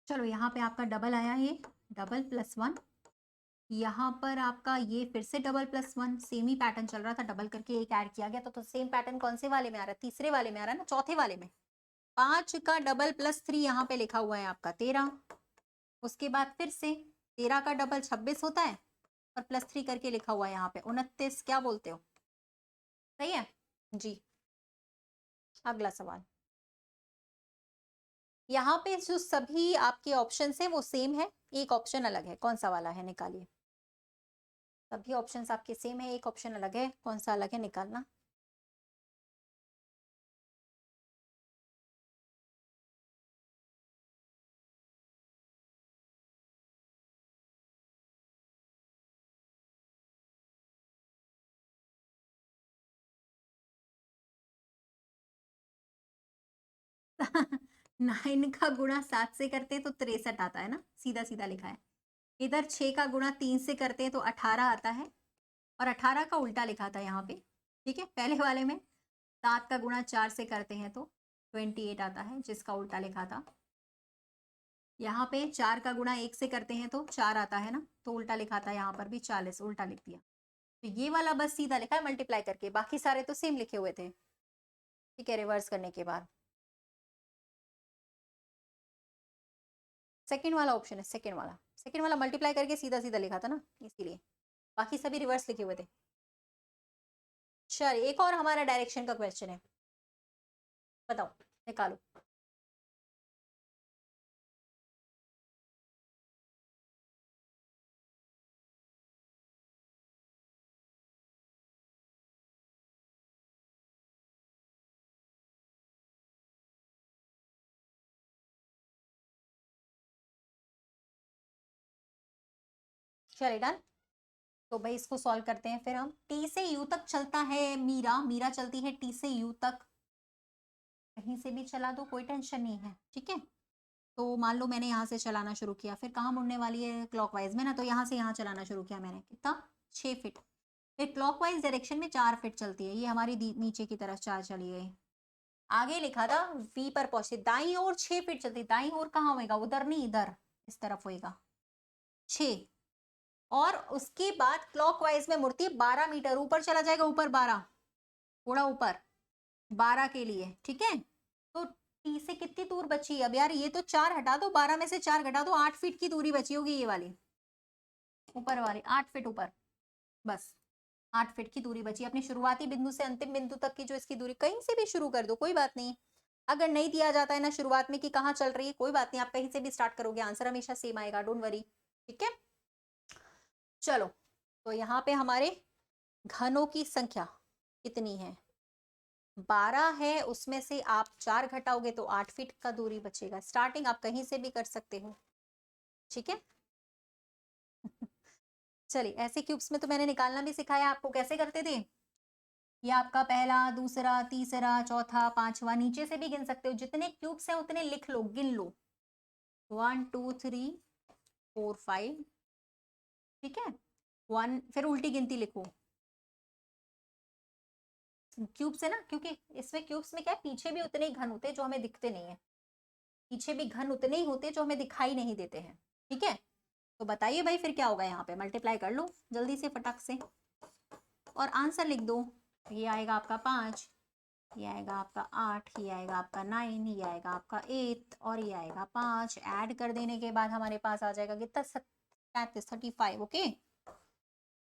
Speaker 1: चलो यहाँ पे आपका डबल आया, ये डबल +1, यहाँ पर आपका ये फिर से डबल +1, सेम ही पैटर्न चल रहा था, डबल करके एक ऐड किया गया तो सेम पैटर्न कौन से वाले में आ रहा है, तीसरे वाले में आ रहा है ना, चौथे वाले में। 5 का डबल +3 यहाँ पे लिखा हुआ है आपका 13, उसके बाद फिर से 13 का डबल 26 होता है और +3 करके लिखा हुआ है यहाँ पे 29, क्या बोलते हो, सही है जी। अगला सवाल, यहाँ पे जो सभी आपके ऑप्शन है वो सेम है, एक ऑप्शन अलग है, कौन सा वाला है निकालिए। सभी ऑप्शंस आपके सेम है, एक ऑप्शन अलग है, कौन सा अलग है निकालना।9 का गुणा 7 से करते हैं तो 63 आता है ना, सीधा सीधा लिखा है। इधर 6 का गुणा 3 से करते हैं तो 18 आता है, और 18 का उल्टा लिखा था यहाँ पे, ठीक है। पहले वाले में 7 का गुणा 4 से करते हैं तो 28 आता है, जिसका उल्टा लिखा था। यहाँ पे 4 का गुणा 1 से करते हैं तो 4 आता है ना, तो उल्टा लिखा था यहाँ पर भी 40, उल्टा लिख दिया। तो ये वाला बस सीधा लिखा है मल्टीप्लाई करके, बाकी सारे तो सेम लिखे हुए थे, ठीक है, रिवर्स करने के बाद। सेकंड वाला ऑप्शन है, सेकंड वाला मल्टीप्लाई करके सीधा सीधा लिखा था ना, इसीलिए बाकी सभी रिवर्स लिखे हुए थे। चलिए एक और हमारा डायरेक्शन का क्वेश्चन है, बताओ निकालो। चलिए डन, तो भाई इसको सॉल्व करते हैं फिर हम। टी से यू तक चलता है मीरा, मीरा चलती है टी से यू तक, कहीं से भी चला दो कोई टेंशन नहीं है, ठीक है। तो मान लो मैंने यहाँ से चलाना शुरू किया, फिर कहाँ मुड़ने वाली है, क्लॉकवाइज में ना, तो यहाँ से यहाँ चलाना शुरू किया मैंने, कितना 6 फीट, फिर क्लॉकवाइज डायरेक्शन में 4 फीट चलती है, ये हमारी नीचे की तरफ 4 चली गई। आगे लिखा था वी पर पहुंचे, दाई ओर 6 फीट चलती, दाई ओर कहाँ होएगा, उधर नहीं इधर, इस तरफ होएगा 6, और उसके बाद क्लॉकवाइज में मुड़ती है 12 मीटर, ऊपर चला जाएगा, ऊपर 12, थोड़ा ऊपर 12 के लिए, ठीक है। तो टी से कितनी दूर बची अब यार, ये तो 4 हटा दो, 12 में से 4 घटा दो, 8 फीट की दूरी बची होगी, ये वाली ऊपर वाली 8 फीट ऊपर, बस 8 फीट की दूरी बची अपने शुरुआती बिंदु से अंतिम बिंदु तक की, जो इसकी दूरी, कहीं से भी शुरू कर दो कोई बात नहीं। अगर नहीं दिया जाता है ना शुरुआत में कि कहाँ चल रही है, कोई बात नहीं, आप कहीं से भी स्टार्ट करोगे, आंसर हमेशा सेम आएगा, डोंट वरी, ठीक है। चलो, तो यहाँ पे हमारे घनों की संख्या कितनी है, 12 है, उसमें से आप 4 घटाओगे तो 8 फीट का दूरी बचेगा। स्टार्टिंग आप कहीं से भी कर सकते हो, ठीक है। चलिए ऐसे क्यूब्स में तो मैंने निकालना भी सिखाया आपको, कैसे करते थे, ये आपका पहला, दूसरा, तीसरा, चौथा, पांचवा, नीचे से भी गिन सकते हो, जितने क्यूब्स हैं उतने लिख लो, गिन लो, 1 2 3 4 5, ठीक है, 1, फिर उल्टी गिनती लिखो, क्यूब्स है ना, क्योंकि इसमें क्यूब्स में क्या है, पीछे भी उतने ही घन होते हैं जो हमें दिखते नहीं है, पीछे भी घन उतने ही होते हैं जो हमें दिखाई नहीं देते हैं, ठीक है। तो बताइए भाई फिर क्या होगा, यहाँ पे मल्टीप्लाई कर लो जल्दी से फटाक से और आंसर लिख दो। ये आएगा आपका 5, ये आएगा आपका 8, ये आएगा आपका 9, ये आएगा आपका 8 और ये आएगा 5, ऐड कर देने के बाद हमारे पास आ जाएगा कितना, 35, ओके।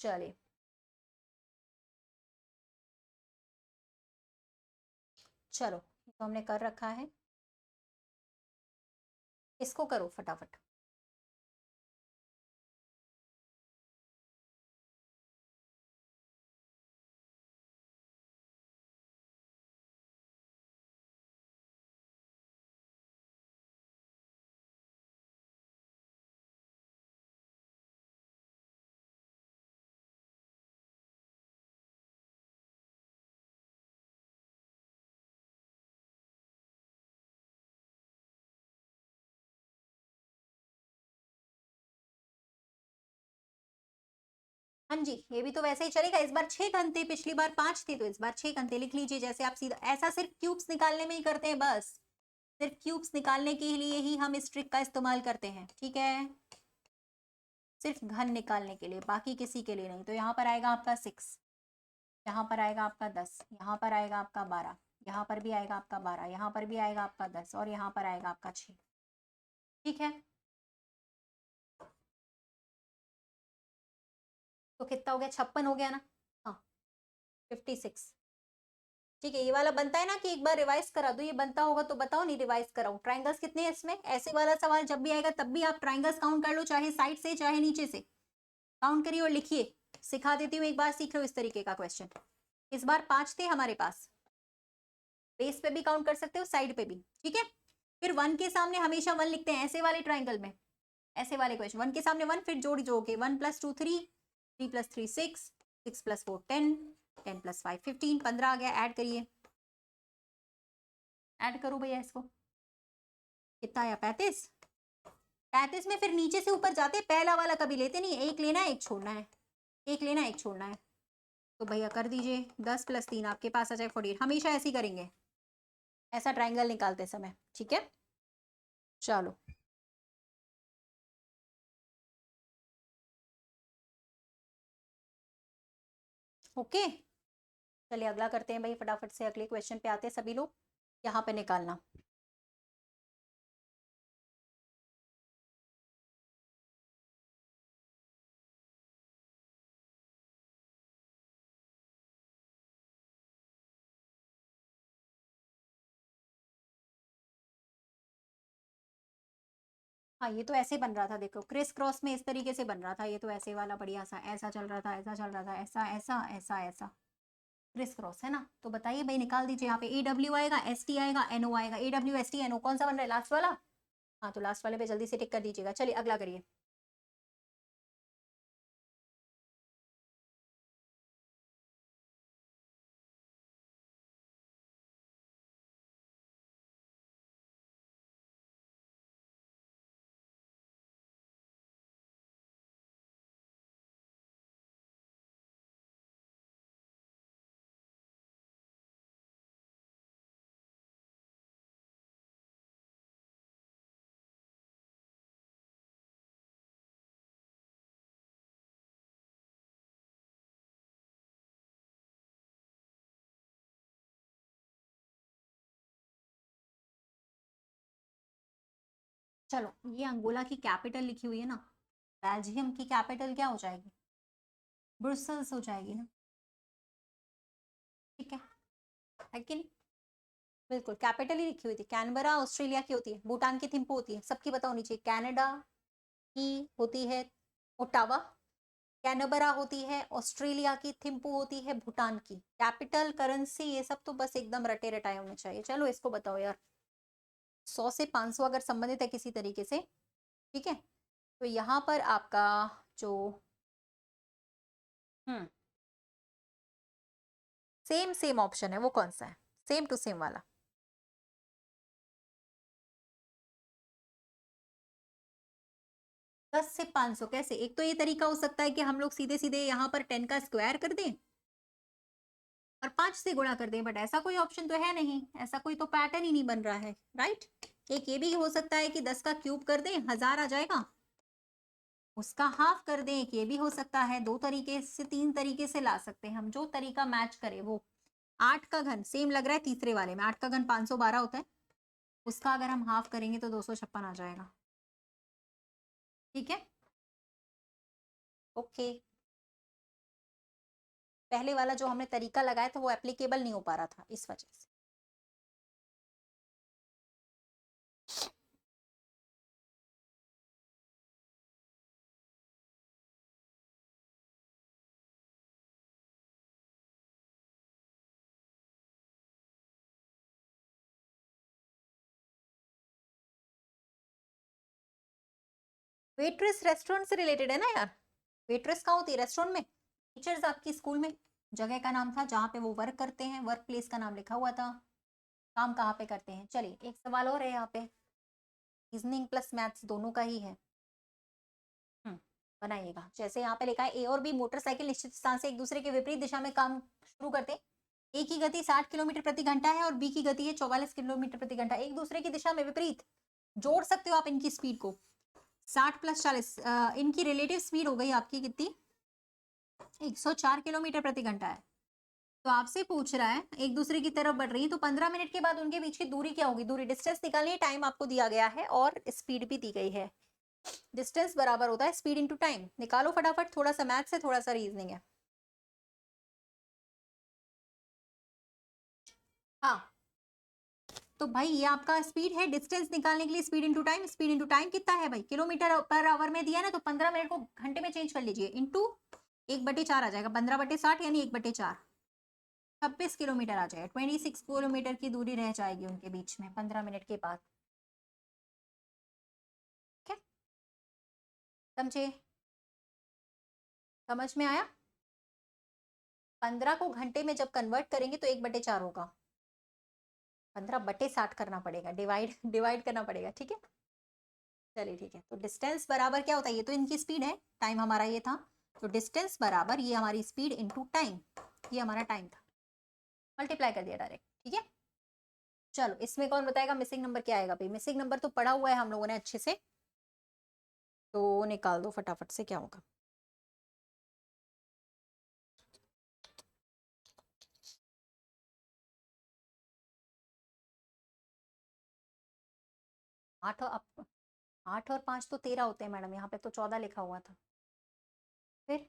Speaker 1: चलिए चलो, तो हमने कर रखा है, इसको करो फटाफट। हाँ जी, ये भी तो वैसे ही चलेगा। इस बार 6 घन थे, पिछली बार 5 थे, तो इस बार 6 घन थे। लिख लीजिए जैसे आप सीधा, ऐसा सिर्फ क्यूब्स निकालने में ही करते हैं बस। सिर्फ क्यूब्स निकालने के लिए ही हम इस ट्रिक का इस्तेमाल करते हैं, ठीक है? सिर्फ घन निकालने के लिए, बाकी किसी के लिए नहीं। तो यहाँ पर आएगा आपका 6, यहाँ पर आएगा आपका 10, यहाँ पर आएगा आपका 12, यहाँ पर भी आएगा आपका 12, यहाँ पर भी आएगा आपका 10, और यहाँ पर आएगा आपका 6। ठीक है, तो कितना हो गया? 56 हो गया ना? हाँ, 56। ठीक है, ये वाला बनता है ना कि एक बार रिवाइज करा दो, ये बनता होगा तो बताओ, नहीं रिवाइज कराऊं? ट्राइंगल्स कितने हैं इसमें? ऐसे वाला सवाल जब भी आएगा तब भी आप ट्राइंगल्स काउंट कर लो, चाहे साइड से चाहे नीचे से काउंट करिए और लिखिए। सिखा देती हूँ, एक बार सीख लो इस तरीके का क्वेश्चन। इस बार 5 थे हमारे पास, बेस पे भी काउंट कर सकते हो, साइड पे भी, ठीक है? फिर 1 के सामने हमेशा 1 लिखते हैं, ऐसे वाले ट्राइंगल में, ऐसे वाले क्वेश्चन 1 के सामने 1, फिर जोड़ी जोड़ के 1 + 2 3, 3 + 3 6, 6 + 4 10, 10 + 5 15, 15 आ गया। ऐड करिए, ऐड करो भैया इसको। कितना आया? 35। 35 में फिर नीचे से ऊपर जाते, पहला वाला कभी लेते नहीं, एक लेना है एक छोड़ना है, एक लेना है एक छोड़ना है। तो भैया कर दीजिए, 10 + 3 आपके पास आ जाए 48। हमेशा ऐसे ही करेंगे, ऐसा ट्राइंगल निकालते समय, ठीक है? चलो, ओके, चलिए अगला करते हैं भाई, फटाफट से अगले क्वेश्चन पे आते हैं सभी लोग। यहाँ पे निकालना, हाँ ये तो ऐसे बन रहा था, देखो क्रिस क्रॉस में इस तरीके से बन रहा था, ये तो ऐसे वाला बढ़िया सा, ऐसा चल रहा था, ऐसा चल रहा था, ऐसा ऐसा ऐसा ऐसा, क्रिस क्रॉस है ना? तो बताइए भाई, निकाल दीजिए। यहाँ पे AW आएगा, ST आएगा, NO आएगा। AW ST NO कौन सा बन रहा है? लास्ट वाला। हाँ, तो लास्ट वाले पे जल्दी से टिक कर दीजिएगा। चलिए अगला करिए। चलो, ये अंगोला की कैपिटल लिखी हुई है ना, बेल्जियम की कैपिटल क्या हो जाएगी? ब्रुसेल्स हो जाएगी ना? ठीक है कि नहीं? बिल्कुल, कैपिटल ही लिखी हुई थी। कैनबरा ऑस्ट्रेलिया की होती है, भूटान की थिम्पू होती है, सबकी पता होनी चाहिए। कनाडा की होती है ओटावा, कैनबरा होती है ऑस्ट्रेलिया की, थिम्पू होती है भूटान की। कैपिटल, करेंसी, ये सब तो बस एकदम रटे रटाए होने चाहिए। चलो इसको बताओ यार, 100 से 500 अगर संबंधित है किसी तरीके से, ठीक है? तो यहाँ पर आपका जो सेम सेम ऑप्शन है वो कौन सा है? सेम टू सेम वाला। 10 से 500 कैसे? एक तो ये तरीका हो सकता है कि हम लोग सीधे सीधे यहाँ पर 10 का स्क्वायर कर दें और 5 से गुणा कर दें, बट ऐसा कोई ऑप्शन तो है नहीं, ऐसा कोई तो पैटर्न ही नहीं बन रहा है, राइट? एक ये भी हो सकता है कि 10 का क्यूब कर दें, 1000 आ जाएगा, उसका हाफ कर दें, एक ये भी हो सकता है। दो तरीके से, 3 तरीके से ला सकते हैं हम, जो तरीका मैच करे वो। 8 का घन सेम लग रहा है तीसरे वाले में, 8 का घन 512 होता है, उसका अगर हम हाफ करेंगे तो 256 आ जाएगा, ठीक है? ओके, पहले वाला जो हमने तरीका लगाया था वो एप्लीकेबल नहीं हो पा रहा था इस वजह से। वेट्रेस रेस्टोरेंट से रिलेटेड है ना यार, वेट्रेस कहाँ होती है? रेस्टोरेंट में। टीचर्स आपकी स्कूल में जगह का नाम था जहाँ पे वो वर्क करते हैं, वर्क प्लेस का नाम लिखा हुआ था, काम कहाँ पे करते हैं। चलिए एक सवाल और है यहाँ पे, रीजनिंग प्लस मैथ्स दोनों का ही है। बनाइएगा। जैसे यहाँ पे लिखा है ए और बी मोटरसाइकिल निश्चित स्थान से एक दूसरे के विपरीत दिशा में काम शुरू करते हैं। ए की गति 60 किलोमीटर प्रति घंटा है और बी की गति है 44 किलोमीटर प्रति घंटा। एक दूसरे की दिशा में विपरीत, जोड़ सकते हो आप इनकी स्पीड को। 60 प्लस 40, इनकी रिलेटिव स्पीड हो गई आपकी कितनी? 104 किलोमीटर प्रति घंटा है। तो आपसे पूछ रहा है एक दूसरे की तरफ बढ़ रही है, तो 15 मिनट के बाद उनके बीच की दूरी क्या होगी? दूरी डिस्टेंस निकालनी है, टाइम आपको दिया गया है और स्पीड भी दी गई है। डिस्टेंस बराबर होता है स्पीड इनटू टाइम। निकालो फटाफट, थोड़ा सा मैथ्स है, थोड़ा सा रीजनिंग है। हाँ, तो भाई ये आपका स्पीड है, डिस्टेंस निकालने के लिए speed into time. Speed into time कितना है भाई? किलोमीटर पर आवर में दिया है ना, तो 15 मिनट को घंटे में चेंज कर लीजिए, इंटू 1/4 आ जाएगा। 15/60 यानी 1/4, 26 किलोमीटर आ जाएगा। 26 किलोमीटर की दूरी रह जाएगी उनके बीच में 15 मिनट के बाद। ठीक है, समझे? समझ में आया? 15 को घंटे में जब कन्वर्ट करेंगे तो 1/4 होगा। 15/60 करना पड़ेगा, डिवाइड डिवाइड करना पड़ेगा। ठीक है, चलिए ठीक है। तो डिस्टेंस बराबर क्या होता है? ये तो इनकी स्पीड है, टाइम हमारा ये था, तो डिस्टेंस बराबर ये हमारी स्पीड इनटू टाइम, ये हमारा टाइम था, मल्टीप्लाई कर दिया डायरेक्ट। ठीक है, चलो इसमें कौन बताएगा मिसिंग नंबर क्या आएगा? भाई मिसिंग नंबर तो पढ़ा हुआ है हम लोगों ने अच्छे से, तो निकाल दो फटाफट से क्या होगा। आठ और 5 तो 13 होते हैं मैडम, यहाँ पे तो 14 लिखा हुआ था। फिर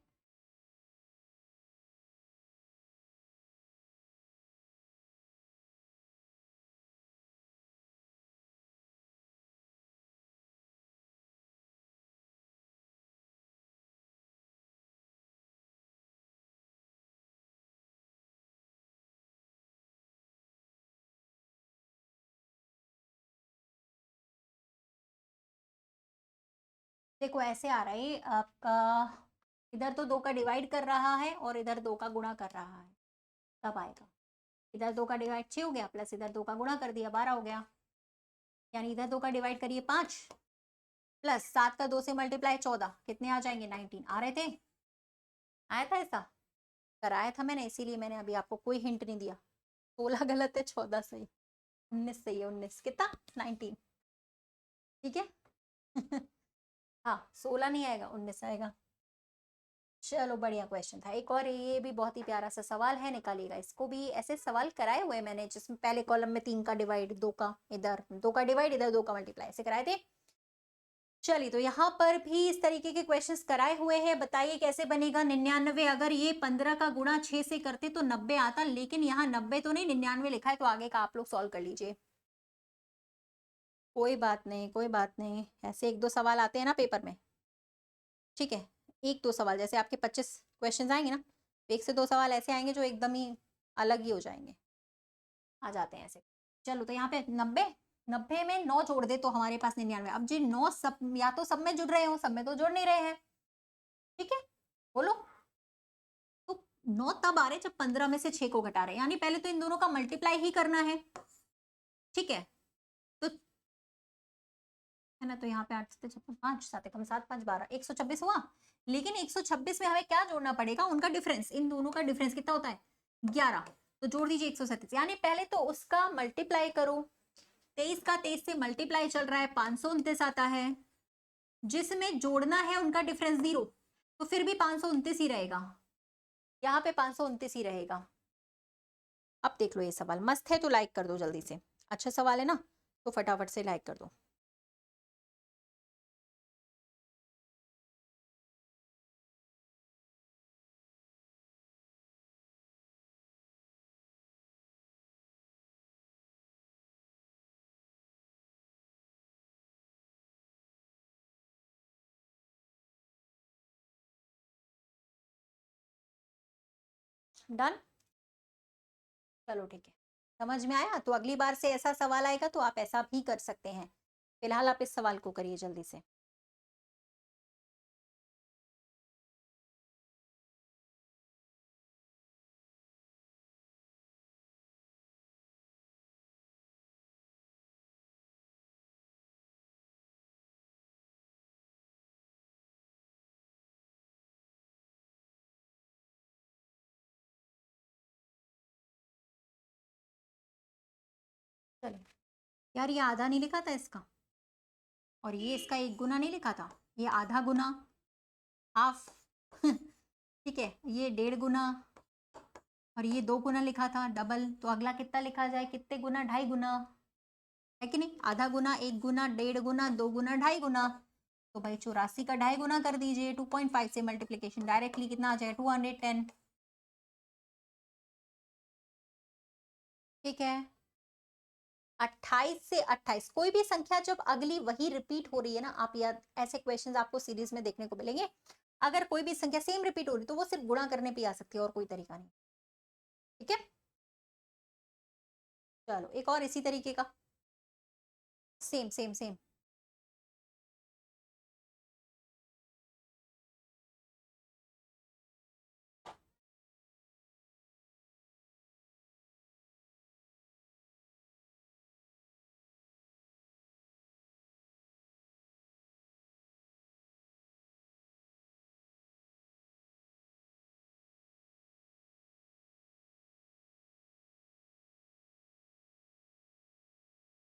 Speaker 1: देखो ऐसे आ रहा है आपका, इधर तो 2 का डिवाइड कर रहा है और इधर 2 का गुणा कर रहा है, तब आएगा। इधर 2 का डिवाइड 6 हो गया, प्लस इधर 2 का गुणा कर दिया 12 हो गया, यानी इधर 2 का डिवाइड करिए 5, प्लस 7 का 2 से मल्टीप्लाई 14, कितने आ जाएंगे? 19 आ रहे थे? आया था ऐसा? कराया था मैंने, इसीलिए मैंने अभी आपको कोई हिंट नहीं दिया। 16 गलत है, 14 सही, 19 सही है। 19 कितना? 19। ठीक है हाँ 16 नहीं आएगा, 19 आएगा। चलो बढ़िया क्वेश्चन था। एक और ये भी बहुत ही प्यारा सा सवाल है, निकालिएगा इसको भी। ऐसे सवाल कराए हुए मैंने जिसमें पहले कॉलम में 3 का डिवाइड, 2 का इधर, 2 का डिवाइड इधर, 2 का मल्टीप्लाई, ऐसे कराए थे। चलिए तो यहाँ पर भी इस तरीके के क्वेश्चंस कराए हुए हैं। बताइए कैसे बनेगा 99? अगर ये 15 का गुणा 6 से करते तो 90 आता, लेकिन यहाँ 90 तो नहीं 99 लिखा है, तो आगे का आप लोग सॉल्व कर लीजिए। कोई बात नहीं, कोई बात नहीं, ऐसे 1-2 सवाल आते हैं ना पेपर में। ठीक है, 1-2 सवाल, जैसे आपके 25 क्वेश्चन आएंगे ना, 1 से 2 सवाल ऐसे आएंगे जो एकदम ही अलग ही हो जाएंगे, आ जाते हैं ऐसे। चलो तो यहाँ पे 90 में 9 जोड़ दे तो हमारे पास 99। अब जी 9 सब, या तो सब में जुड़ रहे हो, सब में तो जुड़ नहीं रहे हैं। ठीक है, बोलो। तो 9 तब आ रहे जब 15 में से 6 को घटा रहे, यानी पहले तो इन दोनों का मल्टीप्लाई ही करना है। ठीक है, तो है ना, तो यहाँ पे 8 7 56 5 7 कम 7 5 12, 126 हुआ। लेकिन 126 में हमें क्या जोड़ना पड़ेगा? उनका डिफरेंस, इन दोनों का डिफरेंस कितना होता है? 11। तो जोड़ दीजिए 137, यानी पहले तो उसका मल्टीप्लाई करो। 23 का 23 से मल्टीप्लाई चल रहा है, 529 आता है, जिसमें जोड़ना है उनका डिफरेंस 0, तो फिर भी 529 ही रहेगा, यहाँ पे 529 ही रहेगा। अब देख लो ये सवाल मस्त है, तो लाइक कर दो जल्दी से। अच्छा सवाल है ना, तो फटाफट से लाइक कर दो। डन, चलो ठीक है, समझ में आया? तो अगली बार से ऐसा सवाल आएगा तो आप ऐसा भी कर सकते हैं। फिलहाल आप इस सवाल को करिए जल्दी से। चलो यार, ये आधा नहीं लिखा था इसका, और ये इसका 1 गुना नहीं लिखा था, ये आधा गुना, हाफ ठीक है, ये 1.5 गुना, और ये 2 गुना लिखा था डबल, तो अगला कितना लिखा जाए, कितने गुना, 2.5 गुना, है कि नहीं, आधा गुना, 1 गुना, 1.5 गुना, 2 गुना, 2.5 गुना, तो भाई 84 का 2.5 गुना कर दीजिए, 2.5 से मल्टीप्लीकेशन डायरेक्टली कितना आ जाएगा, 210, ठीक है। 28 से 28, कोई भी संख्या जब अगली वही रिपीट हो रही है ना, आप याद, ऐसे क्वेश्चंस आपको सीरीज में देखने को मिलेंगे, अगर कोई भी संख्या सेम रिपीट हो रही तो वो सिर्फ गुणा करने पे आ सकती है, और कोई तरीका नहीं, ठीक है। चलो एक और इसी तरीके का, सेम सेम सेम,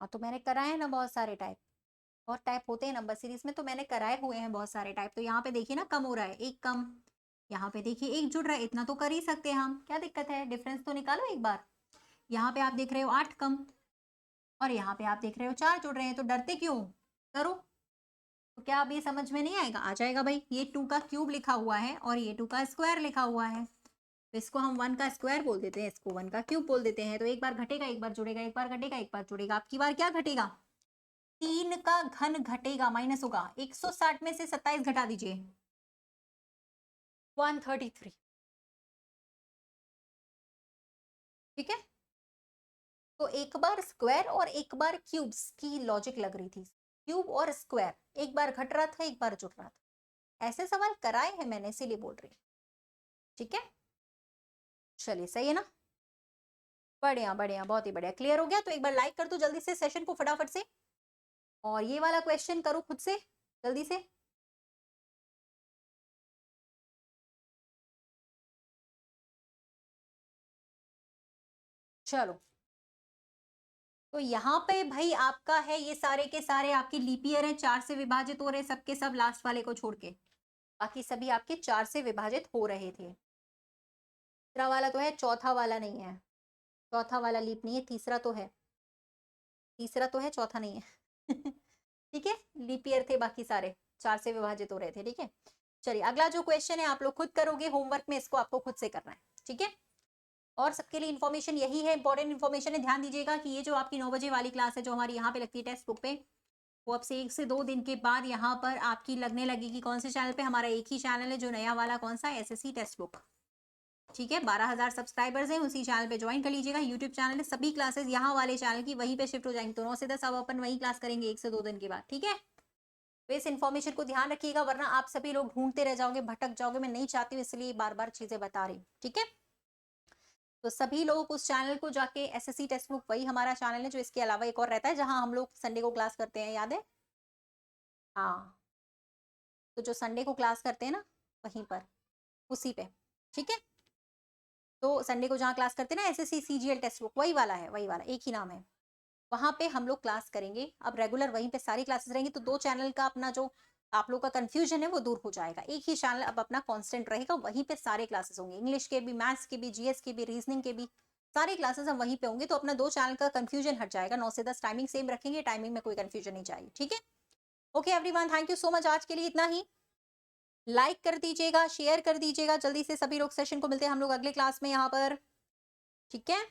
Speaker 1: हाँ तो मैंने कराए हैं ना बहुत सारे टाइप, बहुत टाइप होते हैं नंबर सीरीज में, तो मैंने कराए हुए हैं बहुत सारे टाइप, तो यहाँ पे देखिए ना कम हो रहा है, एक कम, यहाँ पे देखिए एक जुड़ रहा है, इतना तो कर ही सकते हैं हम, क्या दिक्कत है, डिफरेंस तो निकालो एक बार। यहाँ पे आप देख रहे हो 8 कम, और यहाँ पे आप देख रहे हो 4 जुड़ रहे हैं, तो डरते क्यों, करो। तो क्या अब ये समझ में नहीं आएगा, आ जाएगा भाई, ये 2 का क्यूब लिखा हुआ है और ये 2 का स्क्वायर लिखा हुआ है, तो इसको हम 1 का स्क्वायर बोल देते हैं, इसको 1 का क्यूब बोल देते हैं, तो एक बार घटेगा एक बार जुड़ेगा, एक बार घटेगा एक बार जुड़ेगा, आपकी बार क्या घटेगा, 3 का घन घटेगा, माइनस होगा, 160 में से 27 घटा दीजिए, 133, ठीक है। तो एक बार स्क्वायर और एक बार क्यूब्स की लॉजिक लग रही थी, क्यूब और स्क्वायर, एक बार घट रहा था एक बार जुड़ रहा था, ऐसे सवाल कराए हैं मैंने, इसीलिए बोल रही, ठीक है। चलिए सही है ना, बढ़िया बढ़िया, बहुत ही बढ़िया, क्लियर हो गया, तो एक बार लाइक कर दो जल्दी से सेशन को फटाफट से, और ये वाला क्वेश्चन करो खुद से जल्दी से, चलो। तो यहाँ पे भाई आपका है, ये सारे के सारे आपके लीप ईयर हैं, 4 से विभाजित हो रहे, सबके सब लास्ट वाले को छोड़ के, बाकी सभी आपके 4 से विभाजित हो रहे थे, तीसरा वाला तो है, चौथा वाला नहीं है, चौथा वाला लीप नहीं है, तीसरा तो है, तीसरा तो है, चौथा नहीं है ठीक है, लीप ईयर थे बाकी सारे, 4 से विभाजित हो रहे थे, ठीक है। चलिए अगला जो क्वेश्चन है आप लोग खुद करोगे होमवर्क में, इसको आपको खुद से करना है, ठीक है। और सबके लिए इन्फॉर्मेशन यही है, इंपॉर्टेंट इन्फॉर्मेशन है, ध्यान दीजिएगा कि ये जो आपकी 9 बजे वाली क्लास है जो हमारी यहाँ पे लगती है टेक्स्ट बुक पे, वो अब से 1 से 2 दिन के बाद यहाँ पर आपकी लगने लगेगी, कौन से चैनल पे, हमारा एक ही चैनल है जो नया वाला, कौन सा, एसएससी टेक्स्ट बुक, ठीक है। 12,000 सब्सक्राइबर्स हैं, उसी चैनल पे ज्वाइन कर लीजिएगा, यूट्यूब चैनल है, सभी क्लासेस यहाँ वाले चैनल की वहीं पे शिफ्ट हो जाएंगी, तो 9 से 10 अब अपन वही क्लास करेंगे 1 से 2 दिन के बाद, ठीक है। तो इस इन्फॉर्मेशन को ध्यान रखिएगा, वरना आप सभी लोग ढूंढते रह जाओगे, भटक जाओगे, मैं नहीं चाहती हूँ, इसलिए बार बार चीजें बता रही हूँ, ठीक है। तो सभी लोग उस चैनल को जाके, एसएससी टेक्स्ट बुक वही हमारा चैनल है जो इसके अलावा एक और रहता है जहां हम लोग संडे को क्लास करते हैं, याद है, हाँ, तो जो संडे को क्लास करते हैं ना, वहीं पर, उसी पे, ठीक है। तो संडे को जहाँ क्लास करते हैं ना, एसएससी सीजीएल टेक्स्ट बुक, वही वाला है, वही वाला, एक ही नाम है, वहां पे हम लोग क्लास करेंगे, अब रेगुलर वहीं पे सारी क्लासेस रहेंगी, तो 2 चैनल का अपना जो आप लोग का कंफ्यूजन है वो दूर हो जाएगा, एक ही चैनल अब अपना कांस्टेंट रहेगा, वहीं पे सारे क्लासेस होंगे, इंग्लिश के भी, मैथ्स के भी, जीएस के भी, रीजनिंग के भी, सारे क्लासेस हम वहीं पे होंगे, तो अपना 2 चैनल का कंफ्यूजन हट जाएगा, 9 से 10 टाइमिंग सेम रखेंगे, टाइमिंग में कोई कंफ्यूजन नहीं चाहिए, ठीक है। Okay everyone, thank you so much, आज के लिए इतना ही, लाइक कर दीजिएगा, शेयर कर दीजिएगा जल्दी से, सभी लोग, सेशन को मिलते हैं हम लोग अगले क्लास में यहाँ पर, ठीक है।